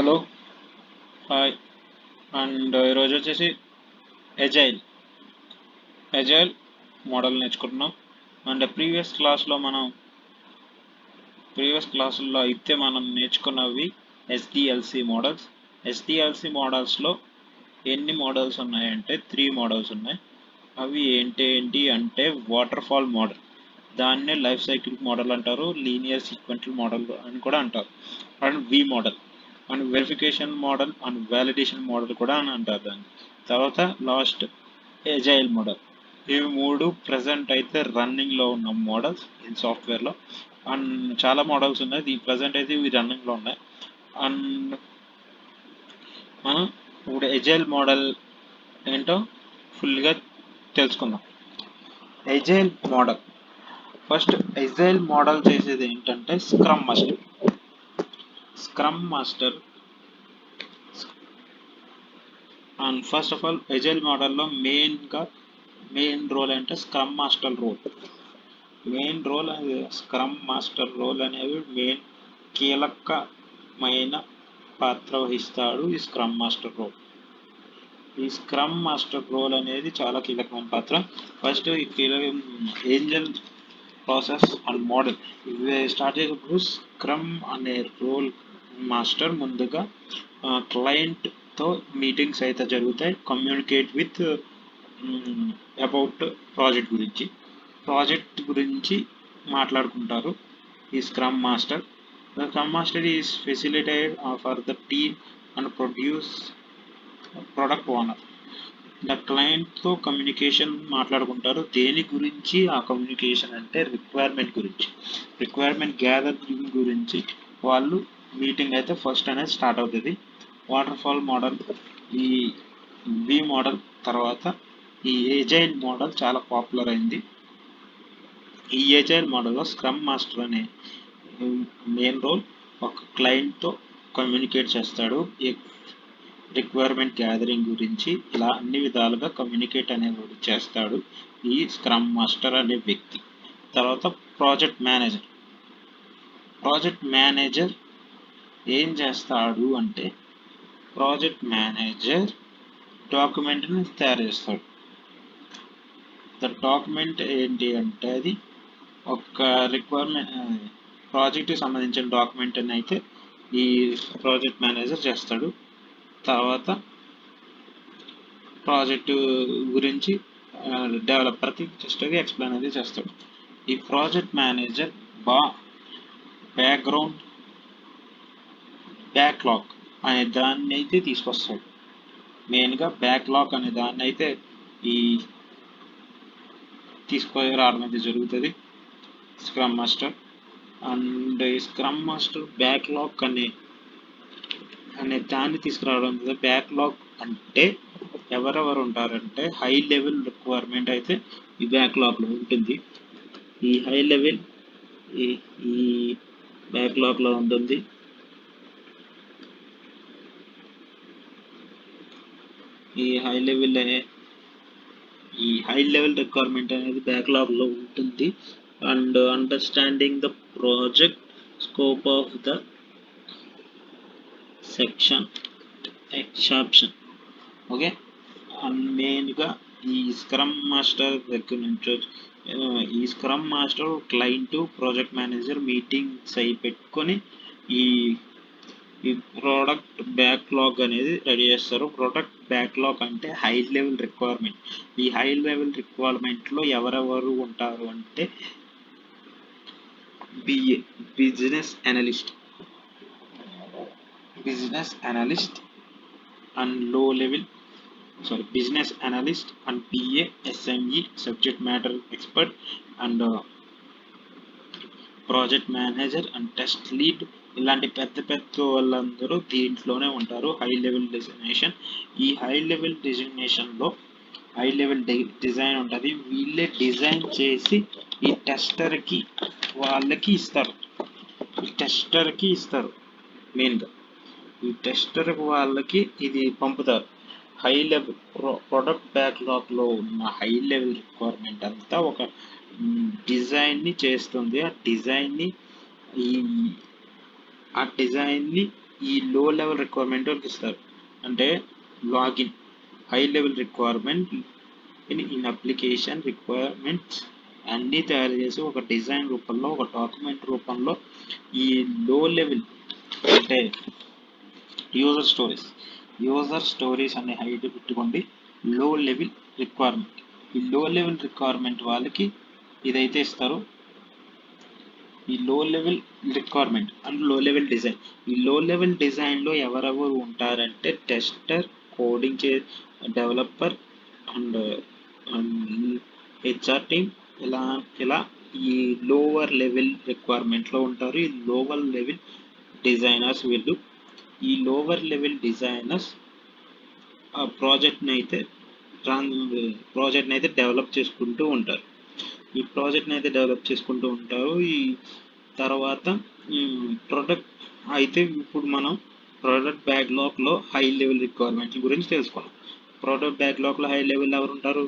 Hello, hi. And ఈరోజు వచ్చేసి agile agile model నేర్చుకుంటున్నాం. అండ్ ప్రీవియస్ క్లాసుల్లో అయితే మనం నేర్చుకున్నవి ఎస్డిఎల్సి మోడల్స్. ఎస్డిఎల్సి మోడల్స్లో ఎన్ని మోడల్స్ ఉన్నాయంటే 3 మోడల్స్ ఉన్నాయి. అవి ఏంటి అంటే వాటర్ ఫాల్ మోడల్, దాన్నే లైఫ్ సైకిల్ మోడల్ అంటారు, లీనియర్ సీక్వెన్షియల్ మోడల్ అని కూడా అంటారు, and V model, and verification model, and validation model కూడా అని అంటారు దాన్ని. తర్వాత లాస్ట్ ఎజైల్ మోడల్. ఇవి మూడు ప్రజెంట్ అయితే రన్నింగ్లో ఉన్న మోడల్స్ ఇన్ సాఫ్ట్వేర్లో. అండ్ చాలా మోడల్స్ ఉన్నాయి, ఈ ప్రజెంట్ అయితే ఇవి రన్నింగ్లో ఉన్నాయి. అండ్ మనం ఇప్పుడు ఎజైల్ మోడల్ ఏంటో ఫుల్గా తెలుసుకుందాం. Agile model, first agile model చేసేది ఏంటంటే scrum master. And first of all agile మోడల్లో మెయిన్ రోల్ అంటే scrum master role. Scrum master role అనేవి మెయిన్ కీలకమైన పాత్ర వహిస్తాడు ఈ స్క్రమ్ మాస్టర్ రోల్. ఈ స్క్రమ్ మాస్టర్ రోల్ అనేది చాలా కీలకమైన పాత్ర. First agile process and model ఇవి స్టార్ట్ చేసినప్పుడు స్క్రమ్ అనే రోల్ మాస్టర్ ముందుగా క్లయింట్తో మీటింగ్స్ అయితే జరుగుతాయి, కమ్యూనికేట్ విత్ అబౌట్ ప్రాజెక్ట్ గురించి మాట్లాడుకుంటారు ఈ scrum master. The scrum master is facilitated for the team and product owner. The క్లయింట్తో కమ్యూనికేషన్ మాట్లాడుకుంటారు. దేని గురించి ఆ కమ్యూనికేషన్ అంటే రిక్వైర్మెంట్ గ్యాదరింగ్ గురించి వాళ్ళు మీటింగ్ అయితే ఫస్ట్ అనేది స్టార్ట్ అవుతుంది. వాటర్ ఫాల్ మోడల్, ఈ వి మోడల్ తర్వాత ఈ ఎజైల్ మోడల్ చాలా పాపులర్ అయింది. ఈ ఎజైల్ మోడల్లో స్క్రమ్ మాస్టర్ అనే మెయిన్ రోల్ ఒక క్లయింట్తో కమ్యూనికేట్ చేస్తాడు, రిక్వైర్మెంట్ గ్యాదరింగ్ గురించి ఇలా అన్ని విధాలుగా కమ్యూనికేట్ అనేవాడు చేస్తాడు ఈ స్క్రమ్ మాస్టర్ అనే వ్యక్తి. తర్వాత ప్రాజెక్ట్ మేనేజర్ ఏం చేస్తాడు అంటే ప్రాజెక్ట్ మేనేజర్ డాక్యుమెంట్ని తయారు చేస్తాడు. ద డాక్యుమెంట్ ఏంటి అంటే అది ఒక ప్రాజెక్ట్కి సంబంధించిన డాక్యుమెంట్ అని అయితే ఈ ప్రాజెక్ట్ మేనేజర్ చేస్తాడు. తర్వాత ప్రాజెక్టు గురించి డెవలపర్కి జస్ట్గా ఎక్స్ప్లెయిన్ అనేది చేస్తాడు. ఈ ప్రాజెక్ట్ మేనేజర్ బ్యాక్లాగ్ అనే దాన్ని అయితే తీసుకొస్తాడు. మెయిన్గా బ్యాక్లాగ్ అనే దాన్ని అయితే ఈ తీసుకురావడం అయితే జరుగుతుంది స్క్రమ్ మాస్టర్. అండ్ ఈ స్క్రమ్ మాస్టర్ బ్యాక్లాగ్ అనే దాన్ని తీసుకురావడం. బ్యాక్లాగ్ అంటే ఎవరెవరు ఉంటారంటే హై లెవెల్ రిక్వైర్మెంట్ అయితే ఈ బ్యాక్లాగ్లో ఉంటుంది. ఈ హై లెవెల్ ఈ బ్యాక్లాగ్లో ఉంటుంది. ఈ హై లెవెల్ రిక్వైర్మెంట్ అనేది బ్యాక్లాగ్లో ఉంటుంది. And understanding the project scope of the exception. Okay, and మెయిన్గా ఈ స్క్రమ్ మాస్టర్ దగ్గర నుంచి ఈ scrum master client project manager meetings అయి పెట్టుకొని ఈ ప్రోడక్ట్ బ్యాక్లాగ్ అనేది రెడీ చేస్తారు. ప్రోడక్ట్ బ్యాక్లాగ్ అంటే హై లెవెల్ రిక్వైర్మెంట్. ఈ హై లెవెల్ రిక్వైర్మెంట్లో ఎవరెవరు ఉంటారు అంటే business analyst and business analyst and PA, SME subject matter expert and project manager and test lead. ఇలాంటి పెద్ద వాళ్ళందరూ దీంట్లోనే ఉంటారు. High level designation. ఈ హై లెవెల్ డిజిగ్నేషన్లో హై లెవెల్ డిజైన్ ఉంటుంది. వీళ్ళే డిజైన్ చేసి ఈ టెస్టర్కి ఇస్తారు. మెయిన్గా ఈ టెస్టర్కి వాళ్ళకి ఇది పంపుతారు. హై లెవెల్ ప్రొడక్ట్ బ్యాక్లాగ్లో ఉన్న హై లెవెల్ రిక్వైర్మెంట్ అంతా ఒక డిజైన్ని చేస్తుంది. ఆ డిజైన్ని ఈ లో లెవెల్ రిక్వైర్మెంట్ వాళ్ళకి ఇస్తారు. అంటే login high level requirement in application requirements అన్నీ తయారు చేసి ఒక డిజైన్ రూపంలో, ఒక డాక్యుమెంట్ రూపంలో ఈ లో లెవెల్ అంటే యూజర్ స్టోరీస్ అనే హైట్ పెట్టుకోండి. లో లెవెల్ రిక్వైర్మెంట్, ఈ లో లెవెల్ రిక్వైర్మెంట్ వాళ్ళకి ఇదైతే ఇస్తారు. ఈ లో లెవెల్ రిక్వైర్మెంట్ అండ్ లో లెవెల్ డిజైన్, ఈ లో లెవెల్ డిజైన్లో ఎవరెవరు ఉంటారంటే tester, coding developer and HR team, ఇలా ఇలా ఈ లోవర్ లెవెల్ రిక్వైర్మెంట్లో ఉంటారు. ఈ లోవర్ లెవెల్ డిజైనర్స్ వీళ్ళు. ఈ లోవర్ లెవెల్ డిజైనర్స్ ఆ ప్రాజెక్ట్ని అయితే డెవలప్ చేసుకుంటూ ఉంటారు. ఈ ప్రాజెక్ట్ని అయితే డెవలప్ చేసుకుంటూ ఉంటారు. ఈ తర్వాత ప్రొడక్ట్ అయితే ఇప్పుడు మనం ప్రోడక్ట్ బ్యాక్లాగ్లో హై లెవెల్ రిక్వైర్మెంట్ల గురించి తెలుసుకున్నాం. ప్రోడక్ట్ బ్యాక్లాగ్లో హై లెవెల్ ఎవరు ఉంటారు?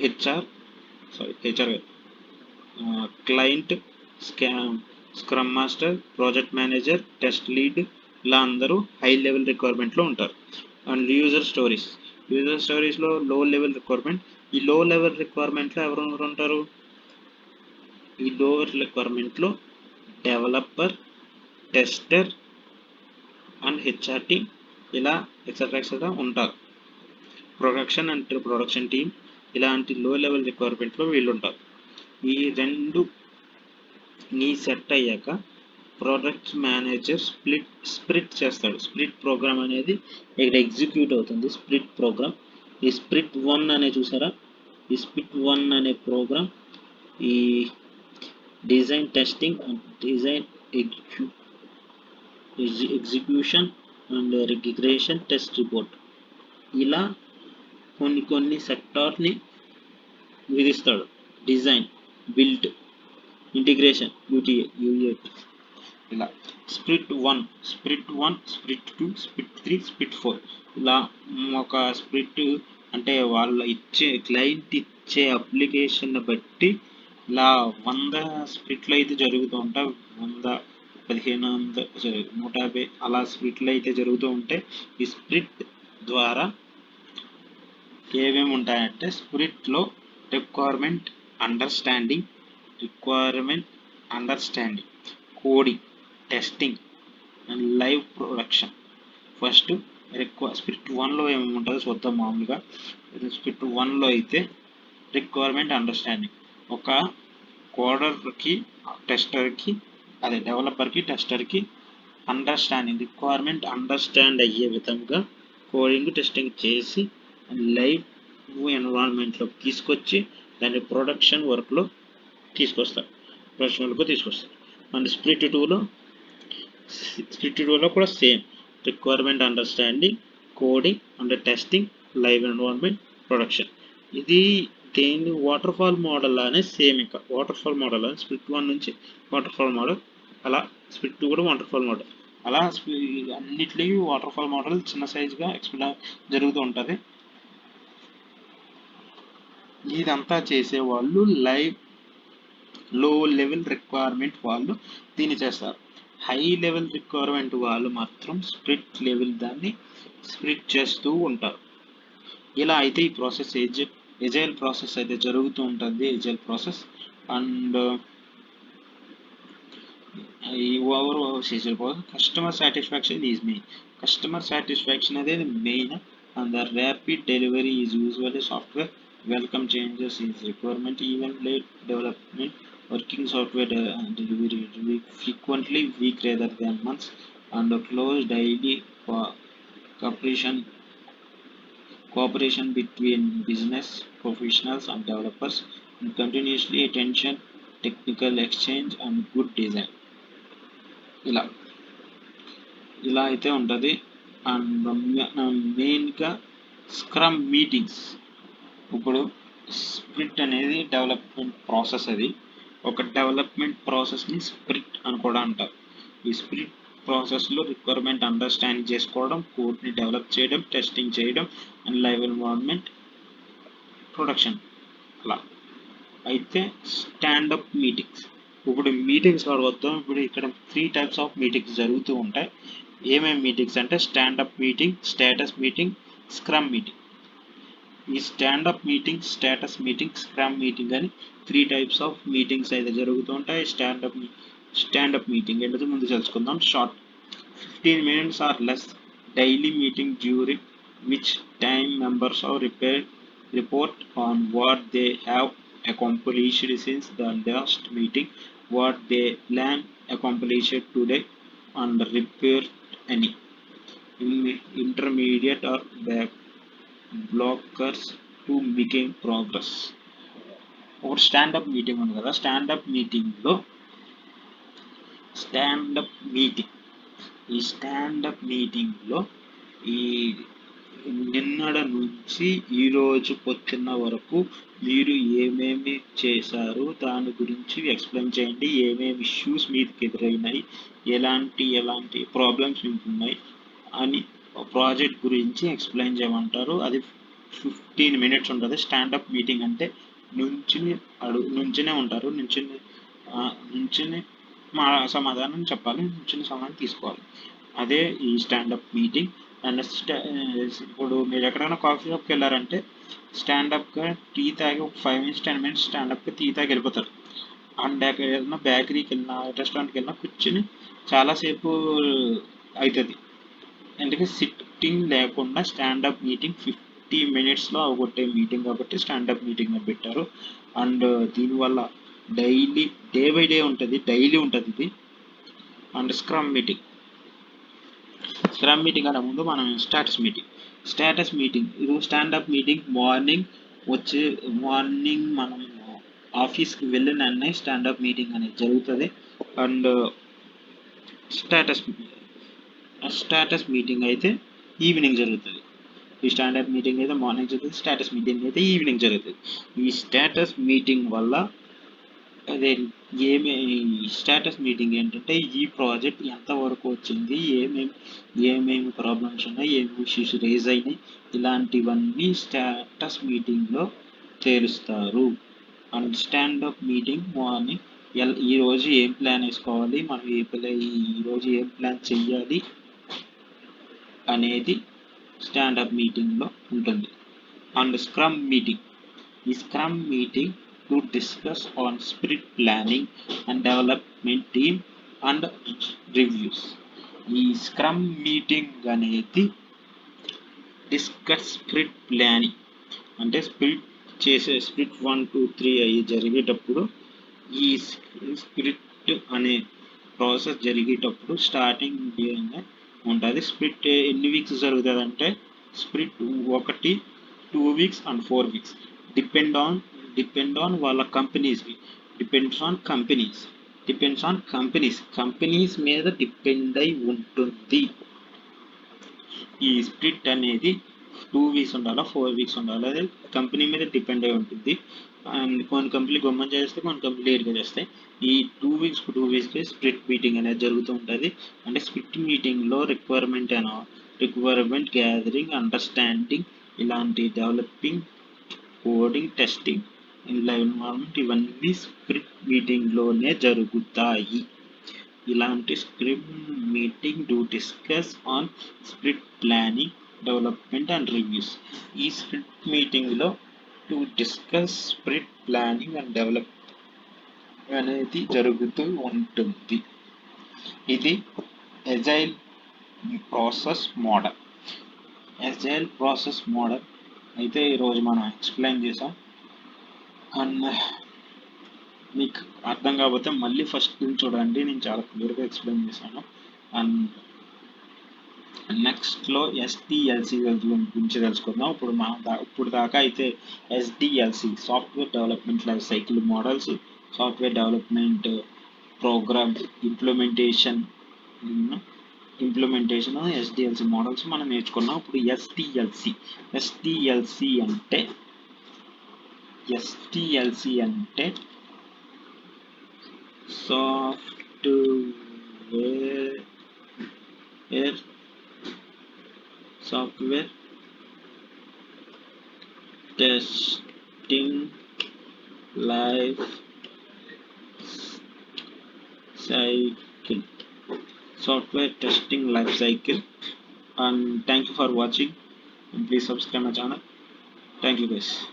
HR client, scrum master, project manager, test lead, ఇలా అందరూ హై లెవెల్ రిక్వైర్మెంట్లో ఉంటారు. అండ్ యూజర్ స్టోరీస్లో లో లెవెల్ రిక్వైర్మెంట్. ఈ లో లెవెల్ రిక్వైర్మెంట్లో ఎవరు ఉంటారు? ఈ లోవర్ రిక్వైర్మెంట్లో developer, tester and HR team, ఇలా ఎక్సెట్రా ఉంటారు. ప్రొడక్షన్ టీమ్, ఇలాంటి లో లెవెల్ రిక్వైర్మెంట్లో వీళ్ళు ఉంటారు. ఈ రెండు సెట్ అయ్యాక ప్రోడక్ట్ మేనేజర్ స్ప్రిట్ చేస్తాడు. స్ప్రిట్ ప్రోగ్రామ్ అనేది ఇక్కడ ఎగ్జిక్యూట్ అవుతుంది. స్ప్రిట్ ప్రోగ్రామ్, ఈ స్ప్రిట్ 1 అనే చూసారా, ఈ స్ప్రిట్ 1 అనే ప్రోగ్రామ్ ఈ design testing and design execution and regression test report, ఇలా కొన్ని సెక్టార్ని విధిస్తాడు. డిజైన్, బిల్డ్, ఇంటిగ్రేషన్, యూఏటి, ఇలా స్ప్రిట్ 1, స్ప్రిట్ 2, స్ప్రిట్ 3, స్ప్రిట్ 4, ఇలా ఒక స్ప్రిట్ అంటే వాళ్ళ క్లయింట్ ఇచ్చే అప్లికేషన్ బట్టి ఇలా 100 స్ప్రిట్లు అయితే జరుగుతూ ఉంటాయి. 100, 1500, 150 అలా స్ప్రిట్లు అయితే జరుగుతూ ఉంటాయి. ఈ స్ప్రిట్ ద్వారా ఏమేమి ఉంటాయంటే స్ప్రిట్లో requirement understanding, coding, testing and live production. First sprint 1లో ఏమేమి ఉంటుందో చూద్దాం. మామూలుగా స్ప్రిట్ 1లో అయితే రిక్వైర్మెంట్ అండర్స్టాండింగ్, ఒక కోడర్కి, డెవలపర్కి, టెస్టర్కి రిక్వైర్మెంట్ అండర్స్టాండ్ అయ్యే విధంగా కోడింగ్, టెస్టింగ్ చేసి లైవ్ ఎన్విరాన్మెంట్లోకి తీసుకొచ్చి దాన్ని ప్రొడక్షన్ వర్క్లో తీసుకొస్తారు. అండ్ స్ప్రిట్ 2లో కూడా same requirement understanding, coding and testing, live environment, production. ఇది దేని వాటర్ ఫాల్ మోడల్ లానే సేమ్. ఇంకా వాటర్ ఫాల్ మోడల్ అని స్ప్రిట్ 1 నుంచి వాటర్ ఫాల్ మోడల్, అలా స్ప్రిట్ 2 కూడా వాటర్ ఫాల్ మోడల్, అలా అన్నిటికీ వాటర్ ఫాల్ మోడల్ చిన్న సైజుగా జరుగుతూ ఉంటుంది. ఇదంతా చేసేవాళ్ళు లో లెవెల్ రిక్వైర్మెంట్ వాళ్ళు దీన్ని చేస్తారు. హై లెవెల్ రిక్వైర్మెంట్ వాళ్ళు మాత్రం స్ప్రిట్ లెవెల్ దాన్ని స్ప్రిట్ చేస్తూ ఉంటారు. ఇలా అయితే ఈ ప్రాసెస్ ఎజైల్ ప్రాసెస్ అయితే జరుగుతూ ఉంటుంది. ఎజైల్ ప్రాసెస్ అండ్ ఈ ఓవర్ చేసే process customer satisfaction is main. Customer satisfaction అనేది main and the rapid delivery is usually software. Welcome changes is requirement, even late development. Working software delivery frequently week rather than months, and close daily cooperation between business professionals and developers, and continuously attention, technical exchange and good design. ఇలా అయితే ఉంటుంది. And మెయిన్గా scrum meetings. ఇప్పుడు స్ప్రిట్ అనేది development process. అది ఒక development ప్రాసెస్ని స్ప్రిట్ అని కూడా అంటారు. ఈ స్ప్రిట్ ప్రాసెస్లో రిక్వైర్మెంట్ అండర్స్టాండ్ చేసుకోవడం, కోడ్ని డెవలప్ చేయడం, టెస్టింగ్ చేయడం అండ్ లైవ్ ఎన్విరాన్మెంట్, ప్రొడక్షన్. అలా అయితే స్టాండప్ మీటింగ్స్. ఇప్పుడు మీటింగ్స్ కాడ వద్దాం. ఇప్పుడు ఇక్కడ 3 టైప్స్ ఆఫ్ మీటింగ్స్ జరుగుతూ ఉంటాయి. ఏమేమి మీటింగ్స్ అంటే standup meeting, status meeting, scrum meeting. ఈ standup meeting, status meeting, scrum meeting అని 3 టైప్స్ ఆఫ్ మీటింగ్స్ అయితే జరుగుతూ ఉంటాయి. స్టాండప్ మీటింగ్ ఏంటో ముందు తెలుసుకుందాం. Short 15 minutes or less daily meeting during which time members are report on what they have accomplished since the last meeting, what they plan accomplished today, and report any intermediate or back blockers to making progress. ఒక stand up meeting ఉంది కదా, stand up మీటింగ్లో stand up meeting ఈ stand up మీటింగ్లో ఈ నిన్నడ నుంచి ఈరోజు పొద్దున్న వరకు మీరు ఏమేమి చేశారు దాని గురించి ఎక్స్ప్లెయిన్ చేయండి. ఏమేమి ఇష్యూస్ మీకు ఎదురైనాయి, ఎలాంటి ప్రాబ్లమ్స్ మీకు ఉన్నాయి అని ప్రాజెక్ట్ గురించి ఎక్స్ప్లెయిన్ చేయమంటారు. అది 15 minutes ఉంటుంది. స్టాండప్ మీటింగ్ అంటే నుంచునే ఉంటారు, నుంచుని మా సమాధానం చెప్పాలి, నుంచుని సమాధానం తీసుకోవాలి. అదే ఈ స్టాండప్ మీటింగ్. అండ్ ఇప్పుడు మీరు ఎక్కడైనా కాఫీ షాప్కి వెళ్ళారంటే స్టాండప్గా టీ తాగి ఒక 5 minutes 10 minutes స్టాండప్గా టీ తాగి వెళ్ళిపోతారు. అండ్ ఏదైనా బేకరీకి వెళ్ళినా, రెస్టారెంట్కి వెళ్ళినా కూర్చుని చాలాసేపు అవుతుంది. ఎందుకంటే సిట్టింగ్ లేకుండా స్టాండప్ మీటింగ్ 50 minutesలో అవగొట్టే మీటింగ్ కాబట్టి స్టాండప్ మీటింగ్ పెట్టారు. అండ్ దీనివల్ల డైలీ డే బై డే ఉంటుంది, డైలీ ఉంటుంది ఇది. అండ్ స్క్రమ్ మీటింగ్ అనే ముందు మనం స్టేటస్ మీటింగ్ ఇది స్టాండప్ మీటింగ్. మార్నింగ్ మనం ఆఫీస్కి వెళ్ళిన వెంటనే స్టాండప్ మీటింగ్ అనేది జరుగుతుంది. అండ్ స్టేటస్ మీటింగ్ అయితే ఈవినింగ్ జరుగుతుంది. ఈ స్టాండప్ మీటింగ్ అయితే మార్నింగ్ జరుగుతుంది, స్టేటస్ మీటింగ్ అయితే ఈవినింగ్ జరుగుతుంది. ఈ స్టేటస్ మీటింగ్ వల్ల అదే స్టేటస్ మీటింగ్ ఏంటంటే ఈ ప్రాజెక్ట్ ఎంతవరకు వచ్చింది, ఏమేమి ప్రాబ్లమ్స్ ఉన్నాయి, ఏమేమి ఇష్యూస్ రేజ్ అయినాయి, ఇలాంటివన్నీ స్టేటస్ మీటింగ్లో తేలుస్తారు. అండ్ స్టాండప్ మీటింగ్ మార్నింగ్ ఈరోజు ఏం ప్లాన్ వేసుకోవాలి, మనం ఈరోజు ఏం ప్లాన్ చెయ్యాలి అనేది స్టాండప్ మీటింగ్లో ఉంటుంది. అండ్ స్క్రమ్ మీటింగ్ ఈ scrum meeting to discuss on sprint planning and development team and reviews. ఈ స్క్రమ్ మీటింగ్ అనేది డిస్కస్ స్ప్రింట్ ప్లానింగ్ అంటే స్ప్రింట్ 1 2 3 అయ్యి జరిగేటప్పుడు ఈ స్ప్రింట్ అనే ప్రాసెస్ జరిగేటప్పుడు స్టార్టింగ్ ఉంటుంది. స్ప్రింట్ ఎన్ని వీక్స్ జరుగుతుంది అంటే sprint 1 2 weeks and 4 weeks depend on వాళ్ళ డిపెండ్స్ ఆన్ కంపెనీస్ మీద డిపెండ్ అయి ఉంటుంది. ఈ స్ప్లిట్ అనేది 2 weeks ఉండాలా 4 weeks ఉండాలా, అది కంపెనీ మీద డిపెండ్ అయి ఉంటుంది. అండ్ కొన్ని కంపెనీ గొమ్మం చేస్తే కొన్ని కంపెనీ లేట్గా చేస్తాయి. ఈ 2 weeks స్ప్లిట్ మీటింగ్ అనేది జరుగుతూ ఉంటుంది. అంటే స్ప్లిట్ మీటింగ్లో రిక్వైర్మెంట్ గ్యాదరింగ్, అండర్స్టాండింగ్, ఇలాంటి డెవలపింగ్, కోడింగ్, టెస్టింగ్, ఎన్వైరన్మెంట్ ఇవన్నీ స్ప్లిట్ మీటింగ్లోనే జరుగుతాయి. ఇలాంటి script meeting to discuss on split planning, development and reviews. ఈ స్ప్లిట్ మీటింగ్లో to discuss split planning and development అనేది జరుగుతూ ఉంటుంది. ఇది అజైల్ ప్రాసెస్ మోడల్. అయితే ఈరోజు మనం ఎక్స్ప్లెయిన్ చేసాం. అండ్ మీకు అర్థం కాకపోతే మళ్ళీ ఫస్ట్ నుంచి చూడండి, నేను చాలా క్లియర్గా ఎక్స్ప్లెయిన్ చేశాను. అండ్ నెక్స్ట్లో ఎస్డిఎల్సి గురించి తెలుసుకుందాం. ఇప్పుడు దాకా అయితే SDLC software development life cycle models, software development program implementation SDLC models మనం నేర్చుకున్నాం. ఇప్పుడు ఎస్డిఎల్సి అంటే software testing life cycle, software testing life cycle. And thank you for watching, and please subscribe my channel. Thank you guys.